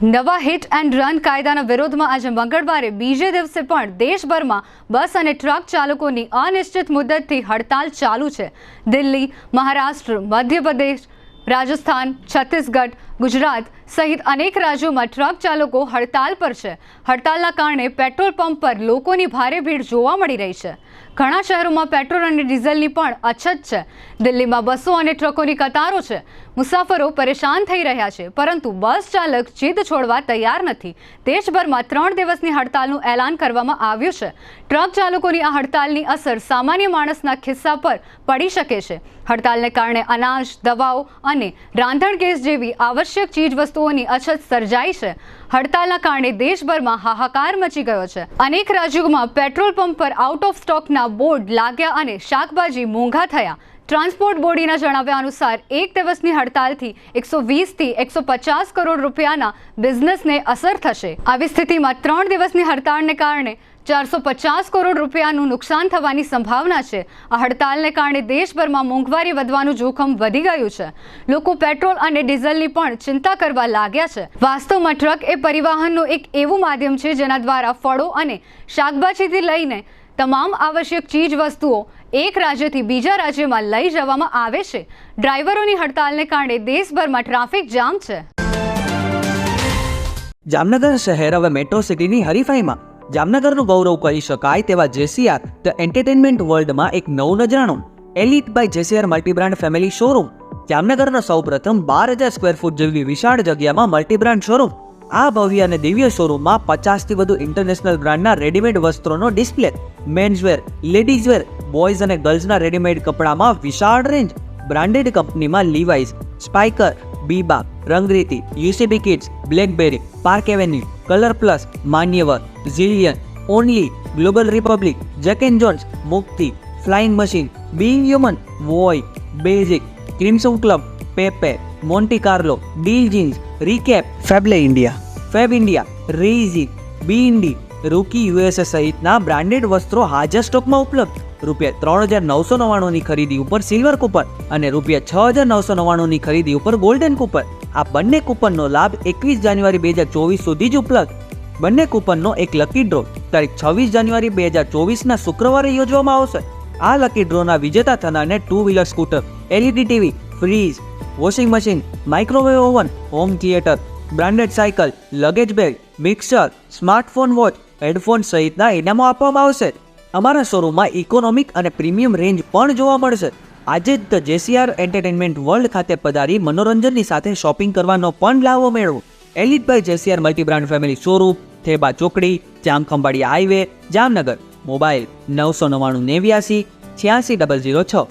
નવા hit and run કાયદાના વિરોધમાં આજે મંગળવારે બીજે દિવસે પણ દેશભરમાં બસ અને ટ્રક ચાલકોની અનિશ્ચિત મુદ્દતથી હડતાલ ચાલુ છે. દિલ્હી, મહારાષ્ટ્ર, મધ્યપ્રદેશ, રાજસ્થાન, છત્તીસગઢ, ગુજરાત સહિત અનેક રાજ્યોમાં ટ્રક ચાલકો હડતાલ પર છે. હડતાલના કારણે પેટ્રોલ પંપ પર લોકોની ભારે ભીડ જોવા મળી રહી છે. ઘણા શહેરોમાં પેટ્રોલ અને ડીઝલની પણ અછત છે. દિલ્હીમાં બસો અને ટ્રકોની કતારો છે. મુસાફરો પરેશાન થઈ રહ્યા છે, પરંતુ બસ ચાલક જીદ છોડવા તૈયાર નથી. દેશભરમાં 3 દિવસની હડતાલનું એલાન કરવામાં આવ્યું છે. ટ્રક ચાલકોની આ હડતાલની અસર સામાન્ય માણસના ખિસ્સા પર પડી શકે છે. હડતાલને કારણે અનાજ, દવાઓ અને રાંધણ ગેસ જેવી આવશ્યક ચીજવસ્તુઓની અછત સર્જાઈ છે. હડતાલના કારણે દેશભરમાં હાહાકાર મચી ગયો છે. અનેક રાજ્યોમાં પેટ્રોલ પંપ પર આઉટ ઓફ સ્ટોકના બોર્ડ લાગ્યા અને શાકભાજી મોંઘા થયા. ટ્રાન્સપોર્ટ બોર્ડના જણાવ્યા અનુસાર એક દિવસની હડતાલથી 120 થી 150 કરોડ રૂપિયાના બિઝનેસને અસર થશે. આવી સ્થિતિમાં 3 દિવસની હડતાળને કારણે 450 કરોડ રૂપિયાનું નુકસાન થવાની સંભાવના છે. આ હડતાલને કારણે દેશભરમાં મોંઘવારી વધવાનું જોખમ વધી ગયું છે. લોકો પેટ્રોલ અને ડીઝલની પણ ચિંતા કરવા લાગ્યા છે. વાસ્તવમાં ટ્રક એ પરિવહનનું એક એવું માધ્યમ છે જેના દ્વારા ફળો અને શાકભાજીથી લઈને તમામ આવશ્યક ચીજ વસ્તુઓ એક રાજ્યથી બીજા રાજ્યમાં લઈ જવામાં આવે છે. ડ્રાઈવરોની હડતાલને કારણે દેશભરમાં ટ્રાફિક જામ છે. જામનગર શહેર હવે મેટ્રો સિટીની હરીફાઈમાં જામનગરનું ગૌરવ કરી શકાય તેવા જેસીઆર ધ એન્ટરટેનમેન્ટ વર્લ્ડમાં એક નવું નજરાણું elite by જેસીઆર multi brand family showroom. જામનગરનો સૌપ્રથમ 12,000 સ્ક્વેર ફૂટ જેવી વિશાળ જગ્યામાં મલ્ટીબ્રાન્ડ શોરૂમ. આ ભવ્ય અને દિવ્ય શોરૂમમાં 50થી વધુ ઇન્ટરનેશનલ બ્રાન્ડના રેડીમેડ વસ્ત્રોનો ડિસ્પ્લે, મેન્સવેર, લેડીઝવેર, બોયઝ અને ગર્લ્સના રેડીમેડ કપડામાં વિશાળ રેન્જ, બ્રાન્ડેડ કંપનીમાં Levi's, Spykar, Biba, Rangriti, UCB Kids, Blackberry, Park Avenue, Colour Plus, Manyavar, Zillion, Only, Global Republic, Jack and Jones, Mukti, Flying Machine, Being Human, વોય, Basic, Crimson Club, Pepe, Monte Carlo, Deal Jeans, Recap, ફેબલે India, Fab India, રેઝી, બીઇન્ડી, Rookie USA સહિતના બ્રાન્ડેડ વસ્ત્રો હાજર સ્ટોકમાં ઉપલબ્ધ. ₹3,999ની ખરીદી ઉપર સિલ્વર કૂપન અને ₹6,999ની ખરીદી ઉપર ગોલ્ડન કૂપન. આ બંને કૂપનનો લાભ 21 જાન્યુઆરી 2024 સુધી જ ઉપલબ્ધ. બંને કૂપનનો એક લકી ડ્રો તારીખ 26 જાન્યુઆરી 2024ના શુક્રવારે યોજવામાં આવશે. આ લકી ડ્રોના વિજેતા થનારને 2 wheeler scooter, LED TV, fridge, washing machine, microwave oven, home theatre, branded cycle, luggage bag, mixer, smartphone watch, headphone સહિતના ઇનામો આપવામાં આવશે. અમારા શોરૂમમાં ઇકોનોમિક અને પ્રીમિયમ રેન્જ પણ જોવા મળશે. આજે જ ધ જેસીઆર એન્ટરટેનમેન્ટ વર્લ્ડ ખાતે પધારી મનોરંજનની સાથે શોપિંગ કરવાનો પણ લાવો મેળવો. Elite by જેસીઆર multi brand family showroom, Theba ચોકડી, જામખંભાળિયા હાઈવે, જામનગર. મોબાઈલ 999 89 86 006.